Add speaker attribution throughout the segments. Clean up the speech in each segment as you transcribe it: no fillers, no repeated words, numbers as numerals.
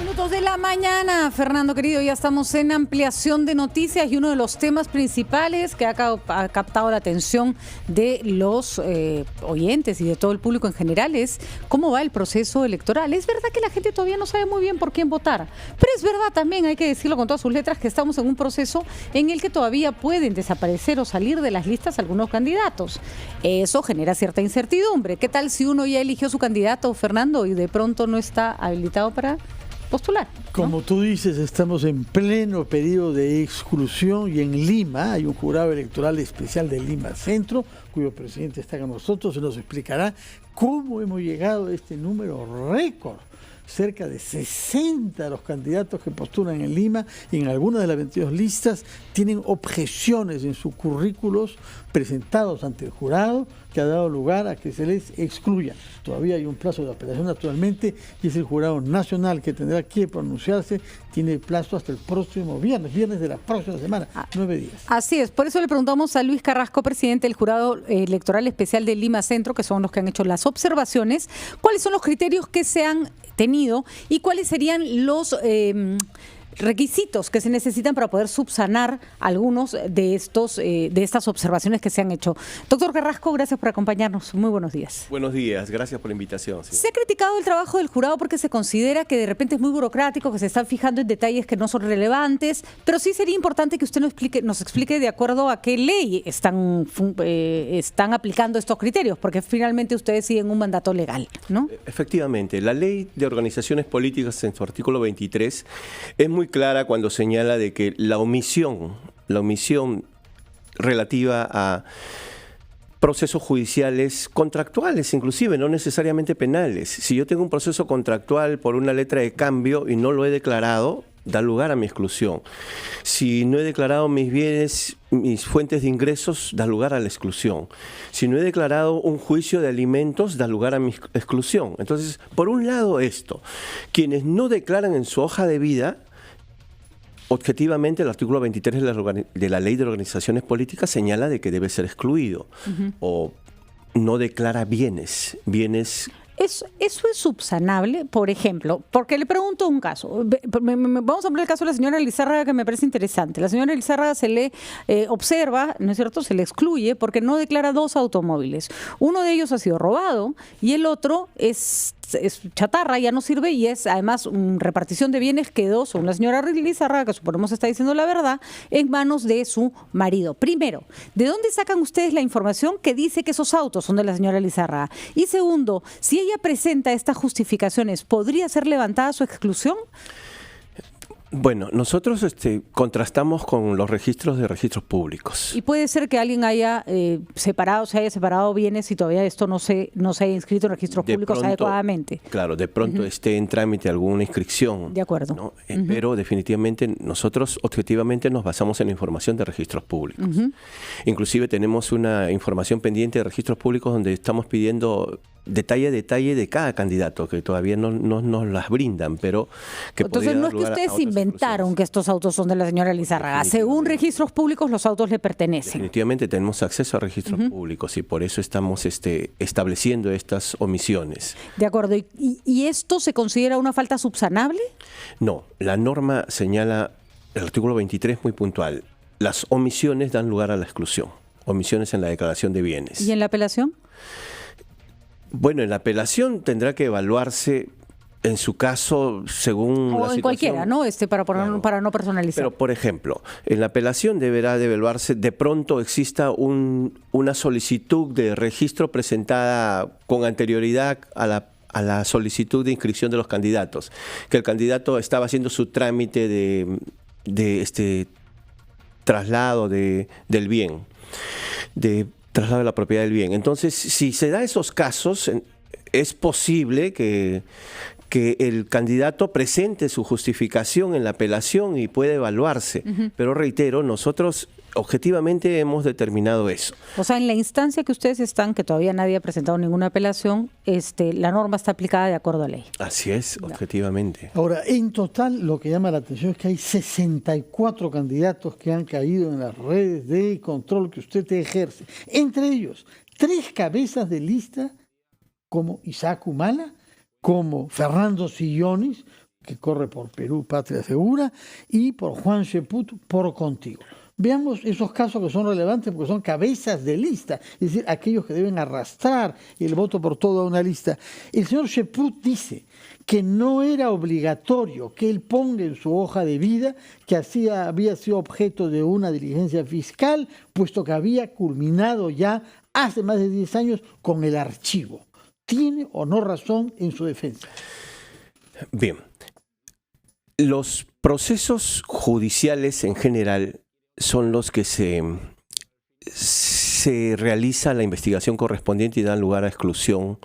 Speaker 1: minutos de la mañana, Fernando querido, ya estamos en ampliación de noticias y uno de los temas principales que ha captado la atención de los oyentes y de todo el público en general es cómo va el proceso electoral. Es verdad que la gente todavía no sabe muy bien por quién votar, pero es verdad también, hay que decirlo con todas sus letras, que estamos en un proceso en el que todavía pueden desaparecer o salir de las listas algunos candidatos. Eso genera cierta incertidumbre. ¿Qué tal si uno ya eligió su candidato, Fernando, y de pronto no está habilitado para postular, ¿no?
Speaker 2: Como tú dices, estamos en pleno periodo de exclusión y en Lima hay un jurado electoral especial de Lima Centro, cuyo presidente está con nosotros y nos explicará cómo hemos llegado a este número récord. Cerca de 60 de los candidatos que postulan en Lima y en algunas de las 22 listas tienen objeciones en sus currículos presentados ante el jurado que ha dado lugar a que se les excluya. Todavía hay un plazo de apelación naturalmente y es el jurado nacional que tendrá que pronunciarse. Tiene plazo hasta el próximo viernes de la próxima semana, 9 días.
Speaker 1: Así es, por eso le preguntamos a Luis Carrasco, presidente del Jurado Electoral Especial de Lima Centro, que son los que han hecho las observaciones, cuáles son los criterios que se han tenido y cuáles serían los requisitos que se necesitan para poder subsanar algunos de estas observaciones que se han hecho. Doctor Carrasco, gracias por acompañarnos. Muy buenos días.
Speaker 3: Buenos días, gracias por la invitación. Sí.
Speaker 1: Se ha criticado el trabajo del jurado porque se considera que de repente es muy burocrático, que se están fijando en detalles que no son relevantes, pero sí sería importante que usted nos explique de acuerdo a qué ley están aplicando estos criterios, porque finalmente ustedes siguen un mandato legal, ¿no?
Speaker 3: Efectivamente, la Ley de Organizaciones Políticas en su artículo 23 es muy clara cuando señala de que la omisión relativa a procesos judiciales contractuales, inclusive, no necesariamente penales. Si yo tengo un proceso contractual por una letra de cambio y no lo he declarado, da lugar a mi exclusión. Si no he declarado mis bienes, mis fuentes de ingresos, da lugar a la exclusión. Si no he declarado un juicio de alimentos, da lugar a mi exclusión. Entonces, por un lado esto, quienes no declaran en su hoja de vida, objetivamente, el artículo 23 de la Ley de Organizaciones Políticas señala de que debe ser excluido o no declara bienes.
Speaker 1: ¿Eso es subsanable? Por ejemplo, porque le pregunto un caso. Vamos a hablar del caso de la señora Lizárraga, que me parece interesante. La señora Lizárraga se le observa, ¿no es cierto?, se le excluye porque no declara dos automóviles. Uno de ellos ha sido robado y el otro es chatarra, ya no sirve, y es además una repartición de bienes quedó, según la señora Lizárraga, que suponemos está diciendo la verdad, en manos de su marido. Primero, ¿de dónde sacan ustedes la información que dice que esos autos son de la señora Lizárraga? Y segundo, si ella presenta estas justificaciones, ¿podría ser levantada su exclusión?
Speaker 3: Bueno, nosotros contrastamos con los registros públicos.
Speaker 1: Y puede ser que alguien se haya separado bienes y todavía esto no se haya inscrito en registros públicos adecuadamente.
Speaker 3: Claro, de pronto esté en trámite alguna inscripción.
Speaker 1: De acuerdo.
Speaker 3: ¿No? Pero definitivamente nosotros objetivamente nos basamos en la información de registros públicos. Inclusive tenemos una información pendiente de registros públicos donde estamos pidiendo detalle a detalle de cada candidato, que todavía no nos las brindan, pero que
Speaker 1: entonces no es que ustedes inventaron que estos autos son de la señora Lizárraga. Según registros públicos, los autos le pertenecen.
Speaker 3: Definitivamente tenemos acceso a registros públicos y por eso estamos estableciendo estas omisiones.
Speaker 1: De acuerdo. ¿Y esto se considera una falta subsanable?
Speaker 3: No, la norma señala, el artículo 23 muy puntual, las omisiones dan lugar a la exclusión, omisiones en la declaración de bienes.
Speaker 1: ¿Y en la apelación?
Speaker 3: Bueno, en la apelación tendrá que evaluarse en su caso según
Speaker 1: o
Speaker 3: la
Speaker 1: en
Speaker 3: situación.
Speaker 1: Cualquiera, ¿no? Para no personalizar.
Speaker 3: Pero, por ejemplo, en la apelación deberá de evaluarse, de pronto exista una solicitud de registro presentada con anterioridad a la solicitud de inscripción de los candidatos, que el candidato estaba haciendo su trámite de traslado del bien, de traslado de la propiedad del bien. Entonces, si se da esos casos, es posible que el candidato presente su justificación en la apelación y puede evaluarse. Pero reitero, nosotros objetivamente hemos determinado eso.
Speaker 1: O sea, en la instancia que ustedes están, que todavía nadie ha presentado ninguna apelación, la norma está aplicada de acuerdo a ley.
Speaker 3: Así es, objetivamente.
Speaker 2: Ahora, en total, lo que llama la atención es que hay 64 candidatos que han caído en las redes de control que usted ejerce. Entre ellos, 3 cabezas de lista como Isaac Humala, como Fernando Sillones, que corre por Perú, Patria Segura, y por Juan Cheput, por Contigo. Veamos esos casos que son relevantes porque son cabezas de lista, es decir, aquellos que deben arrastrar el voto por toda una lista. El señor Cheput dice que no era obligatorio que él ponga en su hoja de vida que había sido objeto de una diligencia fiscal, puesto que había culminado ya hace más de 10 años con el archivo. ¿Tiene o no razón en su defensa?
Speaker 3: Bien, los procesos judiciales en general son los que se realiza la investigación correspondiente y dan lugar a exclusión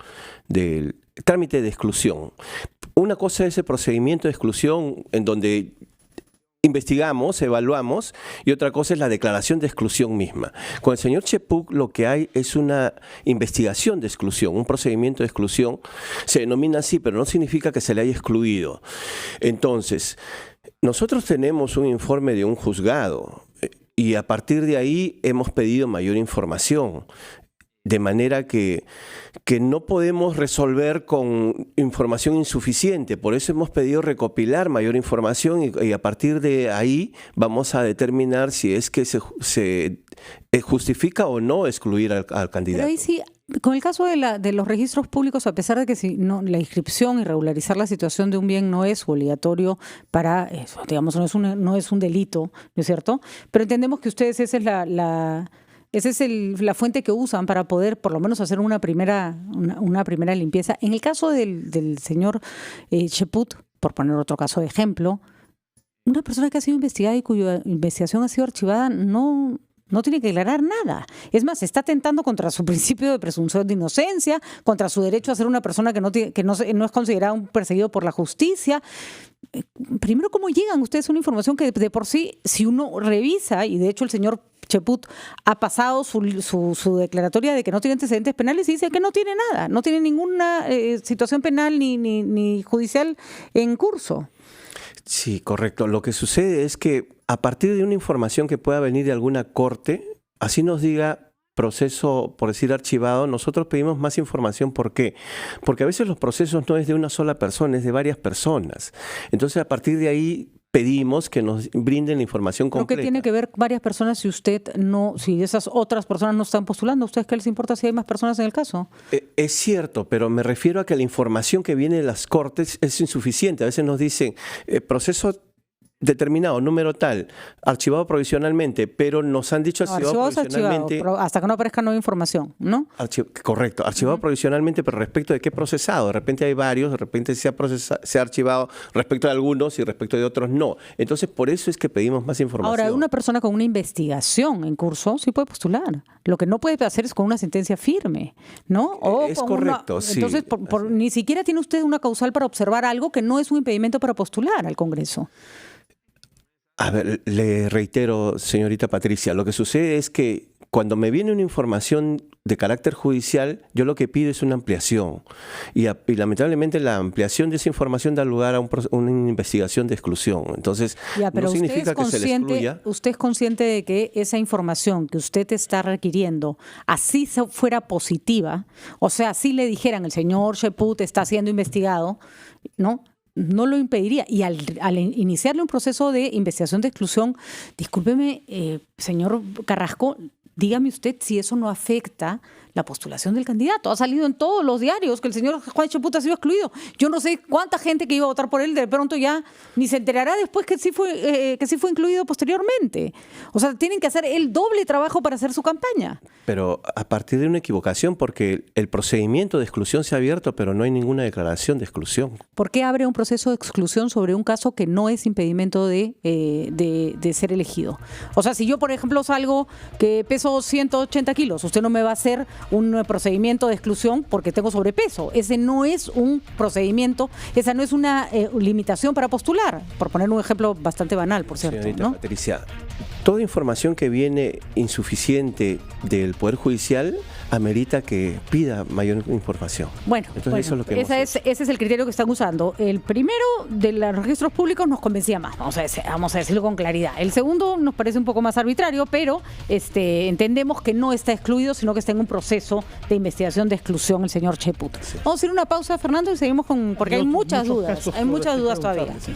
Speaker 3: del trámite de exclusión. Una cosa es el procedimiento de exclusión en donde investigamos, evaluamos, y otra cosa es la declaración de exclusión misma. Con el señor Cheput lo que hay es una investigación de exclusión, un procedimiento de exclusión, se denomina así, pero no significa que se le haya excluido. Entonces, nosotros tenemos un informe de un juzgado y a partir de ahí hemos pedido mayor información. De manera que no podemos resolver con información insuficiente. Por eso hemos pedido recopilar mayor información y a partir de ahí vamos a determinar si es que se justifica o no excluir al candidato.
Speaker 1: Pero ahí sí, con el caso de los registros públicos, a pesar de que la inscripción y regularizar la situación de un bien no es obligatorio para eso, digamos, no es un delito, ¿no es cierto? Pero entendemos que ustedes esa es la fuente que usan para poder por lo menos hacer una primera limpieza. En el caso del señor Cheput, por poner otro caso de ejemplo, una persona que ha sido investigada y cuya investigación ha sido archivada no tiene que declarar nada. Es más, está atentando contra su principio de presunción de inocencia, contra su derecho a ser una persona que no es considerada un perseguido por la justicia. Primero, ¿cómo llegan ustedes a una información que de por sí, si uno revisa, y de hecho el señor Cheput ha pasado su declaratoria de que no tiene antecedentes penales y dice que no tiene nada, no tiene ninguna situación penal ni judicial en curso?
Speaker 3: Sí, correcto. Lo que sucede es que a partir de una información que pueda venir de alguna corte, así nos diga proceso, por decir archivado, nosotros pedimos más información. ¿Por qué? Porque a veces los procesos no es de una sola persona, es de varias personas. Entonces, a partir de ahí pedimos que nos brinden la información completa.
Speaker 1: ¿Qué tiene que ver varias personas si esas otras personas no están postulando? ¿A ustedes qué les importa si hay más personas en el caso?
Speaker 3: Es cierto, pero me refiero a que la información que viene de las cortes es insuficiente. A veces nos dicen proceso determinado, número tal, archivado provisionalmente, pero nos han dicho archivado provisionalmente.
Speaker 1: Hasta que no aparezca nueva información, ¿no?
Speaker 3: Correcto, archivado provisionalmente, pero respecto de qué procesado. De repente hay varios, de repente se ha archivado respecto de algunos y respecto de otros no. Entonces, por eso es que pedimos más información.
Speaker 1: Ahora, una persona con una investigación en curso sí puede postular. Lo que no puede hacer es con una sentencia firme, ¿no?
Speaker 3: Es correcto, sí.
Speaker 1: Entonces, ni siquiera tiene usted una causal para observar algo que no es un impedimento para postular al Congreso.
Speaker 3: A ver, le reitero, señorita Patricia, lo que sucede es que cuando me viene una información de carácter judicial, yo lo que pido es una ampliación. Y lamentablemente la ampliación de esa información da lugar a una investigación de exclusión. Entonces, no significa que se le excluya.
Speaker 1: ¿Usted es consciente de que esa información que usted está requiriendo, así fuera positiva, o sea, si le dijeran el señor Cheput está siendo investigado, ¿no lo impediría? Y al iniciarle un proceso de investigación de exclusión, discúlpeme, señor Carrasco, dígame usted si eso no afecta la postulación del candidato. Ha salido en todos los diarios que el señor Juan Cheput ha sido excluido. Yo no sé cuánta gente que iba a votar por él de pronto ya ni se enterará después que sí fue incluido posteriormente. O sea, tienen que hacer el doble trabajo para hacer su campaña.
Speaker 3: Pero a partir de una equivocación, porque el procedimiento de exclusión se ha abierto, pero no hay ninguna declaración de exclusión.
Speaker 1: ¿Por qué abre un proceso de exclusión sobre un caso que no es impedimento de ser elegido? O sea, si yo, por ejemplo, salgo que peso 180 kilos, usted no me va a hacer un procedimiento de exclusión porque tengo sobrepeso. Ese no es un procedimiento, esa no es una limitación para postular, por poner un ejemplo bastante banal, por cierto.
Speaker 3: Señorita
Speaker 1: ¿no?
Speaker 3: Patricia, toda información que viene insuficiente del Poder Judicial amerita que pida mayor información.
Speaker 1: Bueno,
Speaker 3: entonces eso es lo que
Speaker 1: ese es el criterio que están usando. El primero de los registros públicos nos convencía más, vamos a decirlo con claridad. El segundo nos parece un poco más arbitrario, pero entendemos que no está excluido, sino que está en un proceso de investigación de exclusión el señor Cheput. Sí. Vamos a hacer una pausa, Fernando, y seguimos porque hay muchas dudas todavía.
Speaker 2: Sí.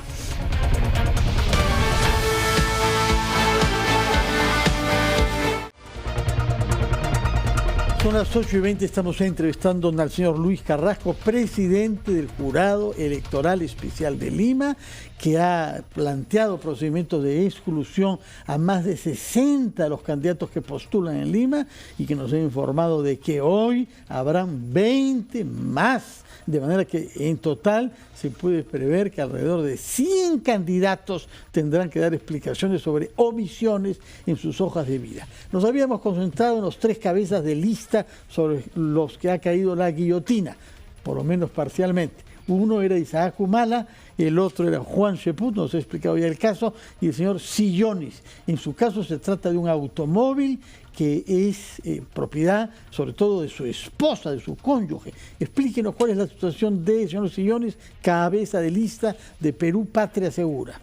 Speaker 2: Son las 8:20, estamos entrevistando al señor Luis Carrasco, presidente del Jurado Electoral Especial de Lima, que ha planteado procedimientos de exclusión a más de 60 de los candidatos que postulan en Lima y que nos ha informado de que hoy habrán 20 más. De manera que en total se puede prever que alrededor de 100 candidatos tendrán que dar explicaciones sobre omisiones en sus hojas de vida. Nos habíamos concentrado en los 3 cabezas de lista sobre los que ha caído la guillotina, por lo menos parcialmente. Uno era Isaac Humala, el otro era Juan Cheput, nos ha explicado ya el caso, y el señor Sillonis. En su caso se trata de un automóvil que es propiedad sobre todo de su esposa, de su cónyuge. Explíquenos cuál es la situación del señor Sillonis, cabeza de lista de Perú Patria Segura.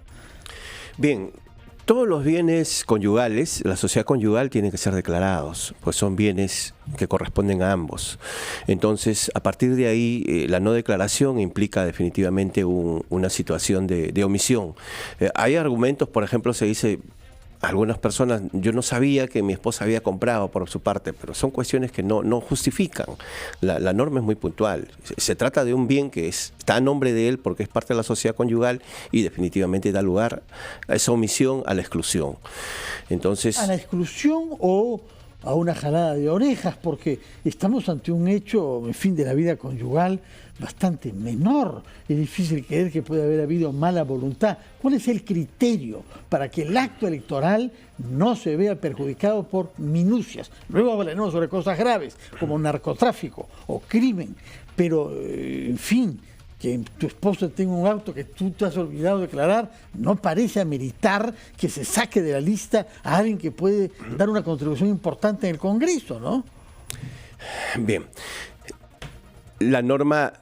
Speaker 3: Bien, todos los bienes conyugales, la sociedad conyugal, tienen que ser declarados, pues son bienes que corresponden a ambos. Entonces, a partir de ahí, la no declaración implica definitivamente una situación de omisión. Hay argumentos, por ejemplo, se dice... Algunas personas, yo no sabía que mi esposa había comprado por su parte, pero son cuestiones que no justifican. La norma es muy puntual. Se trata de un bien que está a nombre de él porque es parte de la sociedad conyugal y definitivamente da lugar a esa omisión, a la exclusión. Entonces,
Speaker 2: ¿a la exclusión o a una jalada de orejas? Porque estamos ante un hecho, en fin, de la vida conyugal bastante menor. Es difícil creer que puede haber habido mala voluntad. ¿Cuál es el criterio para que el acto electoral no se vea perjudicado por minucias? Luego hablaremos sobre cosas graves, como narcotráfico o crimen. Pero, en fin, que tu esposo tenga un auto que tú te has olvidado de declarar, no parece ameritar que se saque de la lista a alguien que puede dar una contribución importante en el Congreso, ¿no?
Speaker 3: Bien. La norma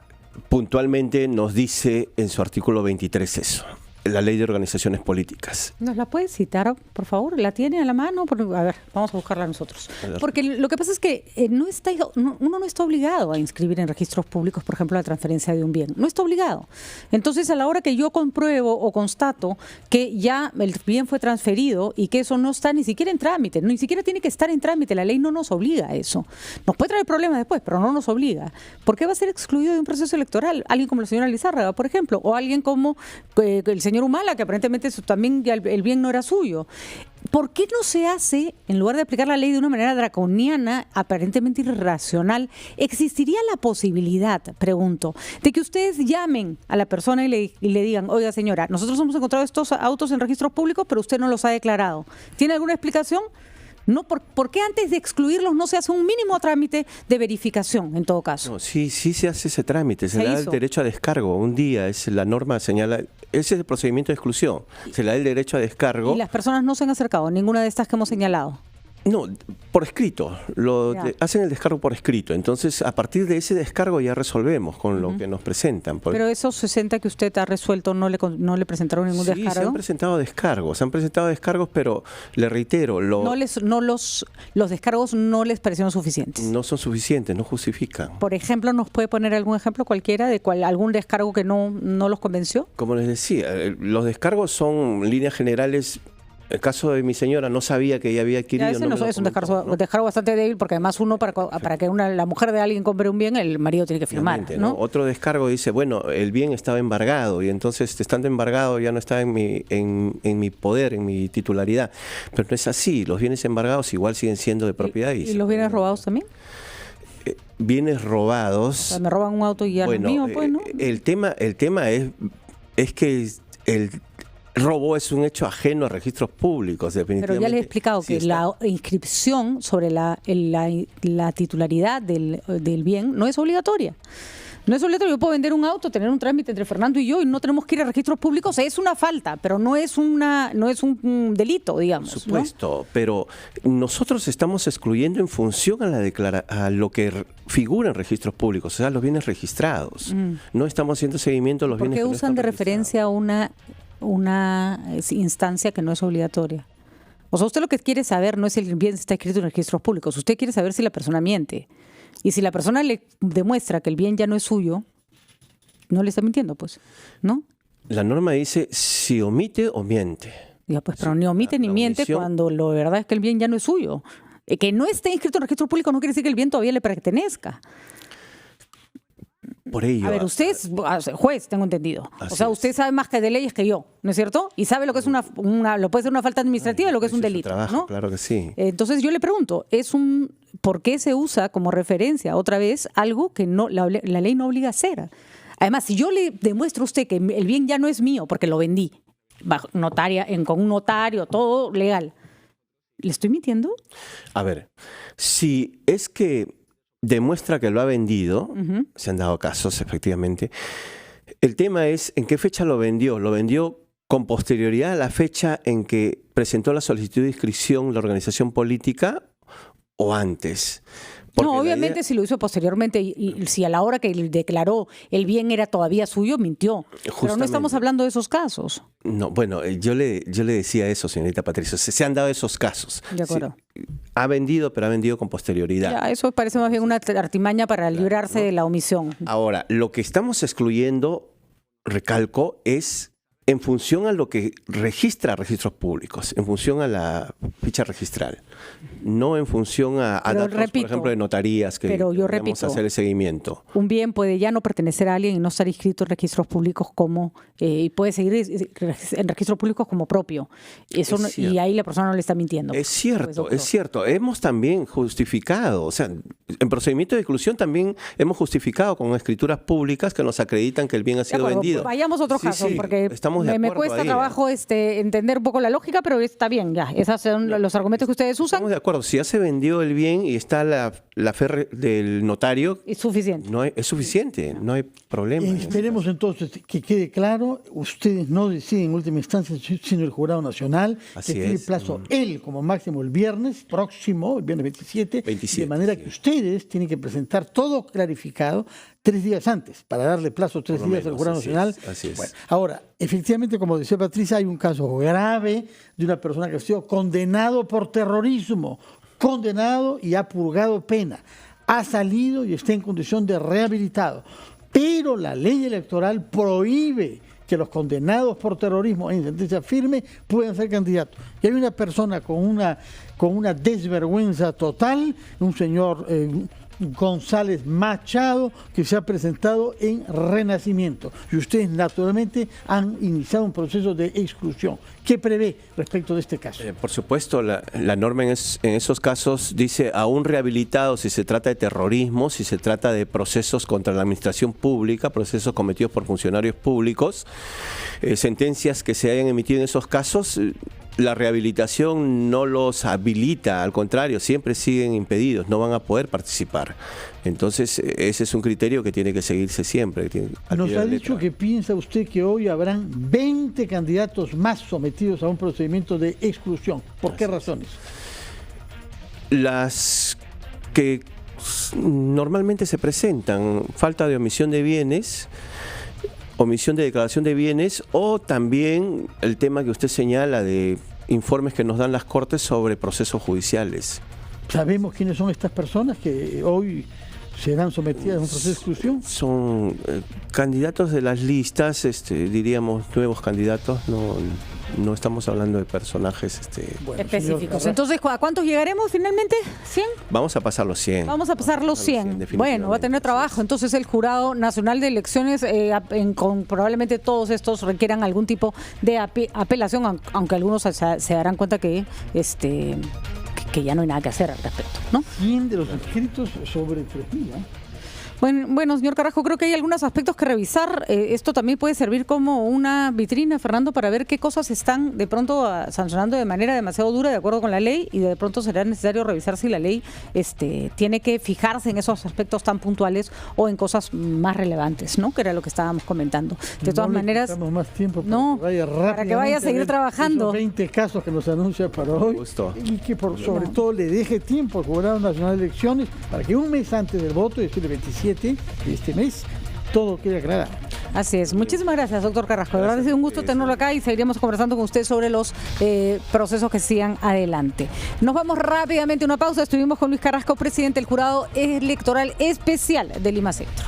Speaker 3: puntualmente nos dice en su artículo 23 eso. La ley de organizaciones políticas.
Speaker 1: ¿Nos la puede citar, por favor? ¿La tiene a la mano? A ver, vamos a buscarla nosotros. Porque lo que pasa es que uno no está obligado a inscribir en registros públicos, por ejemplo, la transferencia de un bien. No está obligado. Entonces, a la hora que yo compruebo o constato que ya el bien fue transferido y que eso no está ni siquiera en trámite, ni siquiera tiene que estar en trámite, la ley no nos obliga a eso. Nos puede traer problemas después, pero no nos obliga. ¿Por qué va a ser excluido de un proceso electoral? Alguien como la señora Lizárraga, por ejemplo, o alguien como el señor Humala, que aparentemente también ya el bien no era suyo. ¿Por qué no se hace, en lugar de aplicar la ley de una manera draconiana, aparentemente irracional, existiría la posibilidad, pregunto, de que ustedes llamen a la persona y le digan, oiga señora, nosotros hemos encontrado estos autos en registros públicos, pero usted no los ha declarado? ¿Tiene alguna explicación? No, ¿por qué antes de excluirlos no se hace un mínimo trámite de verificación, en todo caso?
Speaker 3: No, sí se hace ese trámite, se le da el derecho a descargo. Un día, la norma señala, ese es el procedimiento de exclusión, se le da el derecho a descargo.
Speaker 1: ¿Y las personas no se han acercado, ninguna de estas que hemos señalado?
Speaker 3: No, por escrito, hacen el descargo por escrito, entonces a partir de ese descargo ya resolvemos con lo que nos presentan.
Speaker 1: Pero esos 60 que usted ha resuelto no le presentaron ningún descargo.
Speaker 3: Sí, se han presentado descargos, pero le reitero,
Speaker 1: los descargos no les parecieron suficientes.
Speaker 3: No son suficientes, no justifican.
Speaker 1: Por ejemplo, ¿nos puede poner algún ejemplo cualquiera de algún descargo que no los convenció?
Speaker 3: Como les decía, los descargos son líneas generales. El caso de mi señora, no sabía que ella había adquirido.
Speaker 1: Ese es un descargo bastante débil, porque además uno, para que la mujer de alguien compre un bien, el marido tiene que firmar, ¿no?
Speaker 3: Otro descargo dice, bueno, el bien estaba embargado, y entonces estando embargado ya no está en mi poder, en mi titularidad. Pero no es así, los bienes embargados igual siguen siendo de propiedad.
Speaker 1: ¿Y los bienes robados también?
Speaker 3: Bienes robados.
Speaker 1: Me roban un auto y ya no es mío, pues, ¿no?
Speaker 3: El tema es que el robo es un hecho ajeno a registros públicos, definitivamente.
Speaker 1: Pero ya les he explicado que la inscripción sobre la titularidad del bien no es obligatoria. No es obligatorio, yo puedo vender un auto, tener un trámite entre Fernando y yo y no tenemos que ir a registros públicos. Es una falta, pero no es un delito, digamos.
Speaker 3: Por supuesto, ¿no? Pero nosotros estamos excluyendo en función a lo que figura en registros públicos, o sea, los bienes registrados. No estamos haciendo seguimiento a los bienes que no están
Speaker 1: ¿Por qué usan de referencia una instancia que no es obligatoria? O sea, usted lo que quiere saber no es si el bien está escrito en registros públicos, usted quiere saber si la persona miente. Y si la persona le demuestra que el bien ya no es suyo, no le está mintiendo, pues, ¿no?
Speaker 3: La norma dice si omite o miente.
Speaker 1: Ya, pues, pero ni omite ni miente cuando lo verdad es que el bien ya no es suyo. Que no esté inscrito en registro público no quiere decir que el bien todavía le pertenezca.
Speaker 3: Por ello.
Speaker 1: A ver, usted es juez, tengo entendido. O sea, usted sabe más que de leyes que yo, ¿no es cierto? Y sabe lo que es lo puede ser una falta administrativa y lo que es un delito,
Speaker 3: trabajo,
Speaker 1: ¿no?
Speaker 3: Claro que sí.
Speaker 1: Entonces yo le pregunto, ¿por qué se usa como referencia otra vez algo que la ley no obliga a hacer? Además, si yo le demuestro a usted que el bien ya no es mío porque lo vendí, con un notario, todo legal, ¿le estoy mintiendo?
Speaker 3: A ver, si es que demuestra que lo ha vendido, se han dado casos efectivamente, el tema es en qué fecha lo vendió. ¿Lo vendió con posterioridad a la fecha en que presentó la solicitud de inscripción la organización política o antes? Porque
Speaker 1: no, obviamente si lo hizo posteriormente y si a la hora que él declaró el bien era todavía suyo, mintió. Pero no estamos hablando de esos casos.
Speaker 3: No, bueno, yo le decía eso, señorita Patricia. Se han dado esos casos.
Speaker 1: De acuerdo.
Speaker 3: Sí, ha vendido, pero ha vendido con posterioridad.
Speaker 1: Ya, eso parece más bien una artimaña para librarse de la omisión.
Speaker 3: Ahora, lo que estamos excluyendo, recalco, es en función a lo que registra registros públicos, en función a la ficha registral, no en función a datos, por ejemplo, de notarías que podemos hacer el seguimiento.
Speaker 1: Un bien puede ya no pertenecer a alguien y no estar inscrito en registros públicos y puede seguir en registros públicos como propio. Eso y ahí la persona no le está mintiendo.
Speaker 3: Es cierto, es cierto. Hemos también justificado, o sea, en procedimiento de exclusión también hemos justificado con escrituras públicas que nos acreditan que el bien ha sido vendido.
Speaker 1: Vayamos a otro caso, porque me cuesta trabajo entender un poco la lógica, pero está bien, ya. Esos son los argumentos que ustedes usan.
Speaker 3: Estamos de acuerdo. Si ya se vendió el bien y está la fe del notario,
Speaker 1: es suficiente.
Speaker 3: Es suficiente, no hay problema.
Speaker 2: Esperemos entonces que quede claro, ustedes no deciden en última instancia, sino el Jurado Nacional, que tiene plazo él como máximo el viernes próximo, el viernes 27, de manera que ustedes tienen que presentar todo clarificado 3 días antes, para darle plazo 3 días al Jurado Nacional.
Speaker 3: Así es.
Speaker 2: Bueno, ahora, efectivamente, como decía Patricia, hay un caso grave de una persona que ha sido condenado por terrorismo, condenado y ha purgado pena. Ha salido y está en condición de rehabilitado. Pero la ley electoral prohíbe que los condenados por terrorismo en sentencia firme puedan ser candidatos. Y hay una persona con una desvergüenza total, un señor González Machado, que se ha presentado en Renacimiento. Y ustedes naturalmente han iniciado un proceso de exclusión. ¿Qué prevé respecto de este caso?
Speaker 3: Por supuesto, la norma en esos casos dice aún rehabilitado si se trata de terrorismo, si se trata de procesos contra la administración pública, procesos cometidos por funcionarios públicos, sentencias que se hayan emitido en esos casos. La rehabilitación no los habilita, al contrario, siempre siguen impedidos, no van a poder participar. Entonces, ese es un criterio que tiene que seguirse siempre.
Speaker 2: Nos ha dicho que piensa usted que hoy habrán 20 candidatos más sometidos a un procedimiento de exclusión. ¿Por qué razones?
Speaker 3: Las que normalmente se presentan, falta de omisión de bienes, omisión de declaración de bienes, o también el tema que usted señala de informes que nos dan las Cortes sobre procesos judiciales.
Speaker 2: ¿Sabemos quiénes son estas personas que hoy serán sometidas a un proceso de exclusión?
Speaker 3: Son candidatos de las listas, diríamos nuevos candidatos, no estamos hablando de personajes
Speaker 1: específicos. Entonces, ¿a cuántos llegaremos finalmente? ¿100?
Speaker 3: Vamos a pasar los 100.
Speaker 1: Vamos a pasar los 100. Bueno, va a tener trabajo. Entonces, el Jurado Nacional de Elecciones, probablemente todos estos requieran algún tipo de apelación, aunque algunos se darán cuenta que ya no hay nada que hacer al respecto, ¿no?
Speaker 2: 100 de los inscritos sobre 3.000, ¿eh?
Speaker 1: Bueno, señor Carrasco, creo que hay algunos aspectos que revisar. Esto también puede servir como una vitrina, Fernando, para ver qué cosas están de pronto sancionando de manera demasiado dura de acuerdo con la ley, y de pronto será necesario revisar si la ley tiene que fijarse en esos aspectos tan puntuales o en cosas más relevantes, ¿no? Que era lo que estábamos comentando. De todas maneras,
Speaker 2: más tiempo
Speaker 1: para que vaya a seguir trabajando.
Speaker 2: Esos 20 casos que nos anuncia para hoy.
Speaker 3: Justo.
Speaker 2: Y que sobre todo le deje tiempo al Jurado Nacional de Elecciones para que un mes antes del voto, es decir, el 27 de este mes, todo quede aclarado.
Speaker 1: Así es. Muchísimas gracias, doctor Carrasco. De verdad ha sido un gusto tenerlo acá y seguiremos conversando con usted sobre los procesos que sigan adelante. Nos vamos rápidamente a una pausa. Estuvimos con Luis Carrasco, presidente del Jurado Electoral Especial de Lima Centro.